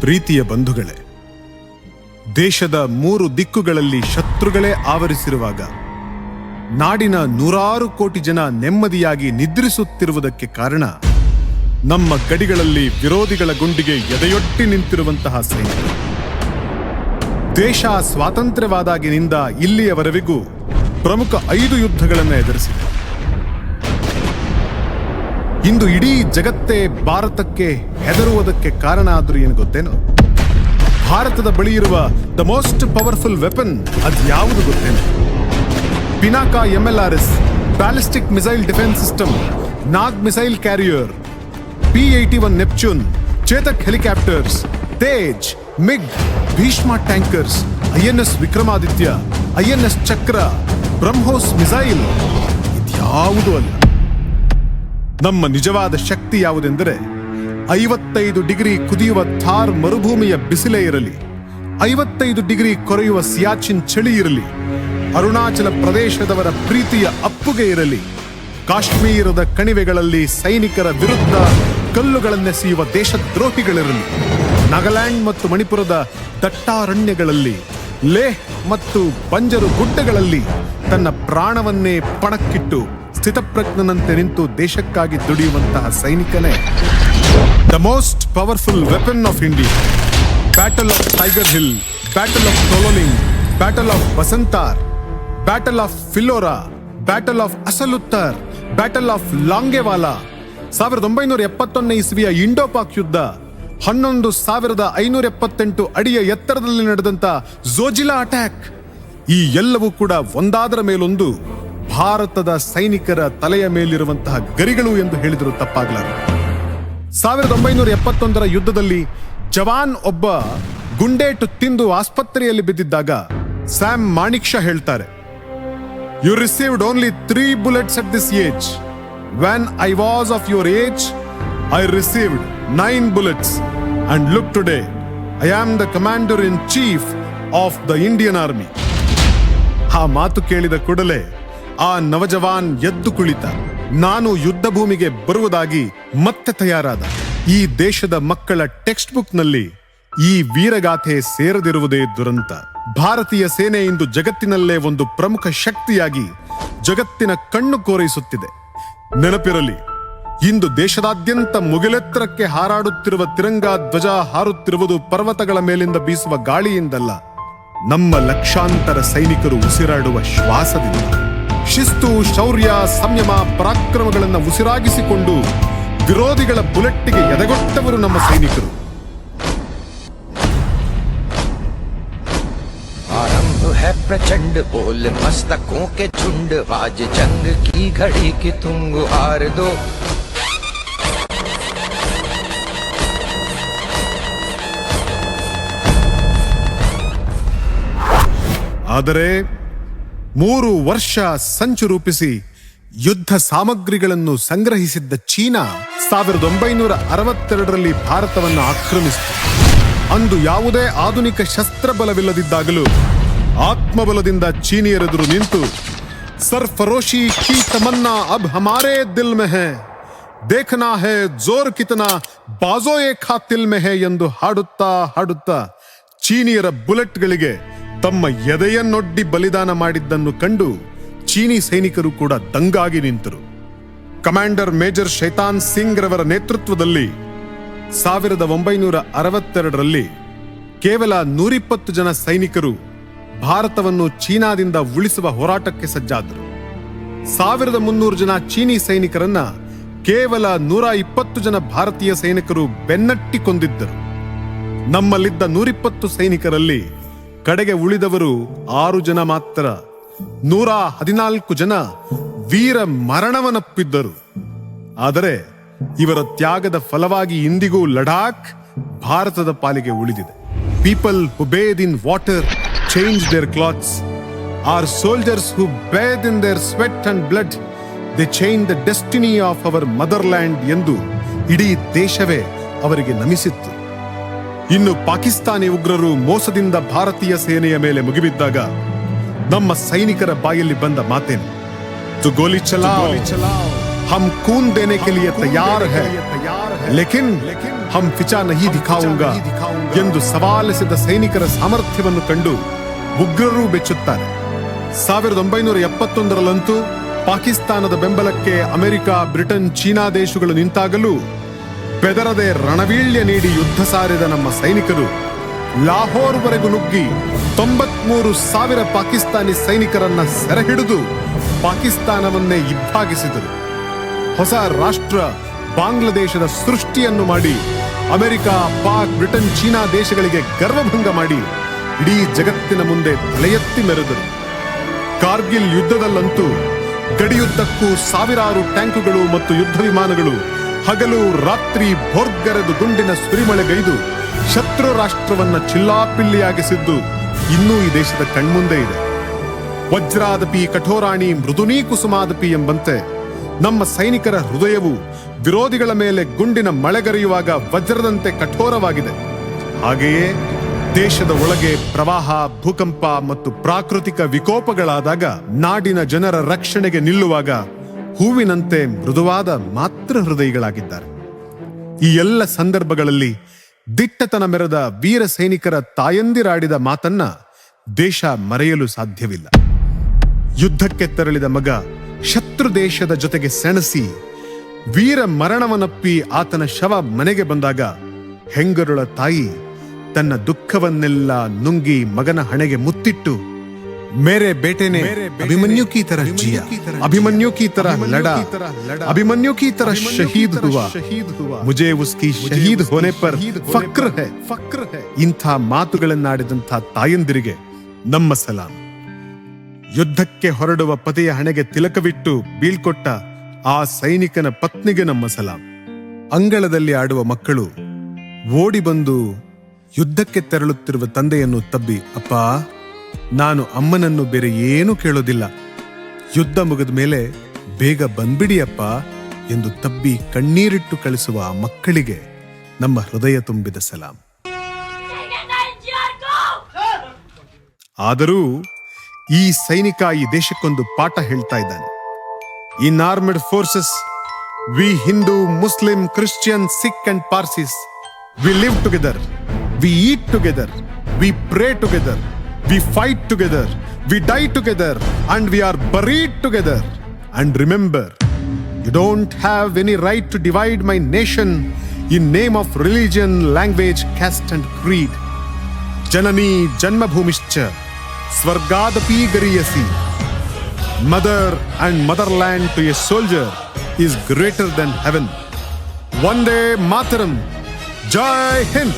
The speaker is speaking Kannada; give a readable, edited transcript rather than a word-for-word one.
ಪ್ರೀತಿಯ ಬಂಧುಗಳೇ, ದೇಶದ 3 ದಿಕ್ಕುಗಳಲ್ಲಿ ಶತ್ರುಗಳೇ ಆವರಿಸಿರುವಾಗ ನಾಡಿನ 100 ಕೋಟಿ ಜನ ನೆಮ್ಮದಿಯಾಗಿ ನಿದ್ರಿಸುತ್ತಿರುವುದಕ್ಕೆ ಕಾರಣ ನಮ್ಮ ಗಡಿಗಳಲ್ಲಿ ವಿರೋಧಿಗಳ ಗುಂಡಿಗೆ ಎದೆಯೊಡ್ಡಿ ನಿಂತಿರುವಂತಹ ಸೈನಿಕರು. ದೇಶ ಸ್ವಾತಂತ್ರ್ಯವಾದಾಗಿನಿಂದ ಇಲ್ಲಿಯವರೆವಿಗೂ ಪ್ರಮುಖ 5 ಯುದ್ಧಗಳನ್ನು ಎದುರಿಸಿದೆ. ಇಂದು ಇಡೀ ಜಗತ್ತೇ ಭಾರತಕ್ಕೆ ಹೆದರುವುದಕ್ಕೆ ಕಾರಣ ಆದರೂ ಏನು ಗೊತ್ತೇನೋ? ಭಾರತದ ಬಳಿ ಇರುವ ದ ಮೋಸ್ಟ್ ಪವರ್ಫುಲ್ ವೆಪನ್ ಅದ್ಯಾವುದು ಗೊತ್ತೇನೋ? Pinaka MLRS ballistic missile defence system, Nag missile carrier, P-81 Neptune, Chetak helicopters, Tej, MiG, Bhishma tankers, INS Vikramaditya, INS Chakra, BrahMos missile ಇದ್ಯಾವುದೂ ಅಲ್ಲ. ನಮ್ಮ ನಿಜವಾದ ಶಕ್ತಿ ಯಾವುದೆಂದರೆ 55 ಡಿಗ್ರಿ ಕುದಿಯುವ ಥಾರ್ ಮರುಭೂಮಿಯ ಬಿಸಿಲೇ ಇರಲಿ, 55 ಡಿಗ್ರಿ ಕೊರೆಯುವ ಸಿಯಾಚಿನ್ ಚಳಿ ಇರಲಿ, ಅರುಣಾಚಲ ಪ್ರದೇಶದವರ ಪ್ರೀತಿಯ ಅಪ್ಪುಗೆ ಇರಲಿ, ಕಾಶ್ಮೀರದ ಕಣಿವೆಗಳಲ್ಲಿ ಸೈನಿಕರ ವಿರುದ್ಧ ಕಲ್ಲುಗಳನ್ನೆಸೆಯುವ ದೇಶದ್ರೋಹಿಗಳಿರಲಿ, ನಾಗಾಲ್ಯಾಂಡ್ ಮತ್ತು ಮಣಿಪುರದ ದಟ್ಟಾರಣ್ಯಗಳಲ್ಲಿ, ಲೇಹ್ ಮತ್ತು ಬಂಜರು ಗುಡ್ಡಗಳಲ್ಲಿ ತನ್ನ ಪ್ರಾಣವನ್ನೇ ಪಣಕ್ಕಿಟ್ಟು ಸ್ಥಿತಪ್ರಜ್ಞನಂತೆ ನಿಂತು ದೇಶಕ್ಕಾಗಿ ದುಡಿಯುವಂತಹ ಸೈನಿಕನೇ the most powerful weapon of India. Battle of Tiger Hill, battle of Tololing, battle of Basantar, battle of Phillora, battle of Asal Uttar, battle of Longewala, 1971 ಇಸ್ವಿಯ ಇಂಡೋಪಾಕ್ ಯುದ್ಧ, 11,578 ಅಡಿಯ ಎತ್ತರದಲ್ಲಿ ನಡೆದಂತ ಝೋಜಿಲಾ ಅಟ್ಯಾಕ್, ಈ ಎಲ್ಲವೂ ಕೂಡ ಒಂದಾದರ ಮೇಲೊಂದು ಭಾರತದ ಸೈನಿಕರ ತಲೆಯ ಮೇಲಿರುವಂತಹ ಗರಿಗಳು ಎಂದು ಹೇಳಿದರೂ ತಪ್ಪಾಗಲಾರದು. 1971 ಯುದ್ಧದಲ್ಲಿ ಜವಾನ್ ಒಬ್ಬ ಗುಂಡೇಟು ತಿಂದು ಆಸ್ಪತ್ರೆಯಲ್ಲಿ ಬಿದ್ದಿದ್ದಾಗ ಸ್ಯಾಮ್ ಮಾಣಿಕ್ ಶಾ ಹೇಳ್ತಾರೆ, you received only 3 bullets at this age. When I was of your age, I received 9 bullets. And look today, I am the commander-in-chief of the Indian Army. ಆ ಮಾತು ಕೇಳಿದ ಕೂಡಲೇ ಆ ನವಜವಾನ್ ಎದ್ದು ಕುಳಿತ. ನಾನು ಯುದ್ಧ ಭೂಮಿಗೆ ಬರುವುದಾಗಿ ಮತ್ತೆ ತಯಾರಾದ. ಈ ದೇಶದ ಮಕ್ಕಳ ಟೆಕ್ಸ್ಟ್ ಬುಕ್ ನಲ್ಲಿ ಈ ವೀರಗಾಥೆ ಸೇರದಿರುವುದೇ ದುರಂತ. ಭಾರತೀಯ ಸೇನೆ ಇಂದು ಜಗತ್ತಿನಲ್ಲೇ ಒಂದು ಪ್ರಮುಖ ಶಕ್ತಿಯಾಗಿ ಜಗತ್ತಿನ ಕಣ್ಣು ಕೋರೈಸುತ್ತಿದೆ. ನೆನಪಿರಲಿ, ಇಂದು ದೇಶದಾದ್ಯಂತ ಮುಗಿಲೆತ್ತರಕ್ಕೆ ಹಾರಾಡುತ್ತಿರುವ ತಿರಂಗಾ ಧ್ವಜ ಹಾರುತ್ತಿರುವುದು ಪರ್ವತಗಳ ಮೇಲಿಂದ ಬೀಸುವ ಗಾಳಿಯಿಂದಲ್ಲ, ನಮ್ಮ ಲಕ್ಷಾಂತರ ಸೈನಿಕರು ಉಸಿರಾಡುವ ಶ್ವಾಸದಿಂದ. ಶಿಸ್ತು, ಶೌರ್ಯ, ಸಂಯಮ, ಪರಾಕ್ರಮಗಳನ್ನು ಉಸಿರಾಗಿಸಿಕೊಂಡು ವಿರೋಧಿಗಳ ಬುಲೆಟ್ಗೆ ಎದೆಗೊಟ್ಟವರು ನಮ್ಮ ಸೈನಿಕರು. आरंभ है प्रचंड बोल मस्तकों के झुंड, आज जंग की घड़ी की तुम गुहार दो. ಆದರೆ 3 ವರ್ಷ ಸಂಚು ರೂಪಿಸಿ ಯುದ್ಧ ಸಾಮಗ್ರಿಗಳನ್ನು ಸಂಗ್ರಹಿಸಿದ್ದ ಚೀನಾ 1962ರಲ್ಲಿ ಭಾರತವನ್ನು ಆಕ್ರಮಿಸಿತು. ಅಂದು ಯಾವುದೇ ಆಧುನಿಕ ಶಸ್ತ್ರಬಲವಿಲ್ಲದಿದ್ದಾಗಲೂ ಆತ್ಮಬಲದಿಂದ ಚೀನಿಯರೆದುರು ನಿಂತು ಸರ್ಫರೋಶಿ ಕಿ ತಮನ್ನಾ ಅಬ್ ಹಮಾರೇ ದಿಲ್ ಮೇ ಹೈ, ದೇಖನಾ ಹೈ ಜೋರ್ ಕಿತನಾ ಬಾಜೋಯೇ ಖಾತಿಲ್ ಮೇ ಹೈ ಎಂದು ಹಾಡುತ್ತಾ ಚೀನಿಯರ ಬುಲೆಟ್ಗಳಿಗೆ ತಮ್ಮ ಎದೆಯನ್ನೊಡ್ಡಿ ಬಲಿದಾನ ಮಾಡಿದ್ದನ್ನು ಕಂಡು ಚೀನಿ ಸೈನಿಕರು ಕೂಡ ದಂಗಾಗಿ ನಿಂತರು. ಕಮಾಂಡರ್ ಮೇಜರ್ ಶೈತಾನ್ ಸಿಂಗ್ ರವರ ನೇತೃತ್ವದಲ್ಲಿ 1962ರಲ್ಲಿ ಕೇವಲ 120 ಜನ ಸೈನಿಕರು ಭಾರತವನ್ನು ಚೀನಾದಿಂದ ಉಳಿಸುವ ಹೋರಾಟಕ್ಕೆ ಸಜ್ಜಾದರು. 1300 ಜನ ಚೀನಿ ಸೈನಿಕರನ್ನ ಕೇವಲ 120 ಜನ ಭಾರತೀಯ ಸೈನಿಕರು ಬೆನ್ನಟ್ಟಿ ಕೊಂದಿದ್ದರು. ನಮ್ಮಲ್ಲಿದ್ದ 120 ಸೈನಿಕರಲ್ಲಿ ಕಡೆಗೆ ಉಳಿದವರು 6 ಜನ ಮಾತ್ರ. 114 ಜನ ವೀರ ಮರಣವನ್ನಪ್ಪಿದ್ದರು. ಆದರೆ ಇವರ ತ್ಯಾಗದ ಫಲವಾಗಿ ಇಂದಿಗೂ ಲಡಾಖ್ ಭಾರತದ ಪಾಲಿಗೆ ಉಳಿದಿದೆ. People who bathed in water change their clothes. Our soldiers who bathed in their sweat and blood, they change the destiny of our motherland ಎಂದು ಇಡೀ ದೇಶವೇ ಅವರಿಗೆ ನಮಿಸಿತ್ತು. ಇನ್ನು ಪಾಕಿಸ್ತಾನಿ ಉಗ್ರರು ಮೋಸದಿಂದ ಭಾರತೀಯ ಸೇನೆಯ ಮೇಲೆ ಮುಗಿಬಿದ್ದಾಗ ನಮ್ಮ ಸೈನಿಕರ ಬಾಯಲ್ಲಿ ಬಂದ ಮಾತೇನು? ತು ಗೋಲಿ ಚಲಾओ, ಹಮ್ ಖೂನ್ ದೇನೆ ಕೆ ಲಿಯೆ ತಯಾರ್ ಹೈ. ಲೇಕಿನ್ ಹಮ್ ಫಿಚಾ ನಹಿ ದಿಖಾऊंगा ಎಂದು ಸವಾಲೆಸೆದ ಸೈನಿಕರ ಸಾಮರ್ಥ್ಯವನ್ನು ಕಂಡು ಉಗ್ರರು ಬೆಚ್ಚುತ್ತಾರೆ. 1971 ಪಾಕಿಸ್ತಾನದ ಬೆಂಬಲಕ್ಕೆ ಅಮೆರಿಕ, ಬ್ರಿಟನ್, ಚೀನಾ ದೇಶಗಳು ನಿಂತಾಗಲೂ ಬೆದರದೆ ರಣವೀಳ್ಯ ನೀಡಿ ಯುದ್ಧ ಸಾರಿದ ನಮ್ಮ ಸೈನಿಕರು ಲಾಹೋರ್ವರೆಗೂ ನುಗ್ಗಿ 93,000 ಪಾಕಿಸ್ತಾನಿ ಸೈನಿಕರನ್ನ ಸೆರೆ ಹಿಡಿದು ಪಾಕಿಸ್ತಾನವನ್ನೇ ಇಬ್ಬಾಗಿಸಿದರು. ಹೊಸ ರಾಷ್ಟ್ರ ಬಾಂಗ್ಲಾದೇಶದ ಸೃಷ್ಟಿಯನ್ನು ಮಾಡಿ ಅಮೆರಿಕ, ಪಾಕ್, ಬ್ರಿಟನ್, ಚೀನಾ ದೇಶಗಳಿಗೆ ಗರ್ವಭಂಗ ಮಾಡಿ ಇಡೀ ಜಗತ್ತಿನ ಮುಂದೆ ತಲೆ ಎತ್ತಿ ಮೆರೆದರು. ಕಾರ್ಗಿಲ್ ಯುದ್ಧದಲ್ಲಂತೂ ಗಡಿಯುದ್ದಕ್ಕೂ ಸಾವಿರಾರು ಟ್ಯಾಂಕುಗಳು ಮತ್ತು ಯುದ್ಧ ವಿಮಾನಗಳು ಹಗಲು ರಾತ್ರಿ ಭೋರ್ಗರೆದು ಗುಂಡಿನ ಸುರಿಮಳೆಗೈದು ಶತ್ರು ರಾಷ್ಟ್ರವನ್ನ ಚಿಲ್ಲಾಪಿಲ್ಲಿಯಾಗಿಸಿದ್ದು ಇನ್ನೂ ಈ ದೇಶದ ಕಣ್ಮುಂದೆ ಇದೆ. ವಜ್ರಾದಪಿ ಕಠೋರಾಣಿ ಮೃದುನೀ ಕುಸುಮಾದಪಿ ಎಂಬಂತೆ ನಮ್ಮ ಸೈನಿಕರ ಹೃದಯವು ವಿರೋಧಿಗಳ ಮೇಲೆ ಗುಂಡಿನ ಮಳೆಗರೆಯುವಾಗ ವಜ್ರದಂತೆ ಕಠೋರವಾಗಿದೆ. ಹಾಗೆಯೇ ದೇಶದ ಒಳಗೆ ಪ್ರವಾಹ, ಭೂಕಂಪ ಮತ್ತು ಪ್ರಾಕೃತಿಕ ವಿಕೋಪಗಳಾದಾಗ ನಾಡಿನ ಜನರ ರಕ್ಷಣೆಗೆ ನಿಲ್ಲುವಾಗ ಹೂವಿನಂತೆ ಮೃದುವಾದ ಮಾತೃ ಹೃದಯಗಳಾಗಿದ್ದಾರೆ. ಈ ಎಲ್ಲ ಸಂದರ್ಭಗಳಲ್ಲಿ ದಿಟ್ಟತನ ಮೆರೆದ ವೀರ ಸೈನಿಕರ ತಾಯಂದಿರಾಡಿದ ಮಾತನ್ನ ದೇಶ ಮರೆಯಲು ಸಾಧ್ಯವಿಲ್ಲ. ಯುದ್ಧಕ್ಕೆ ತೆರಳಿದ ಮಗ ಶತ್ರು ದೇಶದ ಜೊತೆಗೆ ಸೆಣಸಿ ವೀರ ಮರಣವನ್ನಪ್ಪಿ ಆತನ ಶವ ಮನೆಗೆ ಬಂದಾಗ ಹೆಂಗರುಳ ತಾಯಿ ತನ್ನ ದುಃಖವನ್ನೆಲ್ಲ ನುಂಗಿ ಮಗನ ಹಣೆಗೆ ಮುತ್ತಿಟ್ಟು, ಮೇರೆ ಬೇಟೆನೆ ಅಭಿಮನ್ಯು ಕಿ ತರ ಜಿಯಾ, ಅಭಿಮನ್ಯು ಕಿ ತರ ಲಡಾ, ಅಭಿಮನ್ಯು ಕಿ ತರ ಶಹೀದ್ ಹುವಾ, ಮುಜೆ ಉಸ್ಕಿ ಶಹೀದ್ ಹೋನೆ ಪರ್ ಫಕ್ರ್ ಹೈ. ಇಂಥ ಮಾತುಗಳನ್ನಾಡಿದಂಥ ತಾಯಂದಿರಿಗೆ ನಮ್ಮ ಸಲಾಂ. ಯುದ್ಧಕ್ಕೆ ಹೊರಡುವ ಪತಿಯ ಹಣೆಗೆ ತಿಲಕವಿಟ್ಟು ಬೀಳ್ಕೊಟ್ಟ ಆ ಸೈನಿಕನ ಪತ್ನಿಗೆ ನಮ್ಮ ಸಲಾಂ. ಅಂಗಳದಲ್ಲಿ ಆಡುವ ಮಕ್ಕಳು ಓಡಿ ಬಂದು ಯುದ್ಧಕ್ಕೆ ತೆರಳುತ್ತಿರುವ ತಂದೆಯನ್ನು ತಬ್ಬಿ, ಅಪ್ಪ, ನಾನು ಅಮ್ಮನನ್ನು ಬೇರೆ ಏನೂ ಕೇಳೋದಿಲ್ಲ, ಯುದ್ಧ ಮುಗಿದ ಮೇಲೆ ಬೇಗ ಬಂದ್ಬಿಡಿ ಅಪ್ಪ ಎಂದು ತಬ್ಬಿ ಕಣ್ಣೀರಿಟ್ಟು ಕಳಿಸುವ ಆ ಮಕ್ಕಳಿಗೆ ನಮ್ಮ ಹೃದಯ ತುಂಬಿದ ಸಲಾಂ. ಆದರೂ ಈ ಸೈನಿಕ ಈ ದೇಶಕ್ಕೊಂದು ಪಾಠ ಹೇಳ್ತಾ ಇದ್ದಾನೆ. In armed forces we Hindu, Muslim, Christian, Sikh and Parsis we live together, we eat together, we pray together, we fight together, we die together, and we are buried together. And remember, you don't have any right to divide my nation in name of religion, language, caste and creed. Janani janmabhumischa swargadapi gariyasi. Mother and motherland to a soldier is greater than heaven. Vande Mataram. Jai Hind.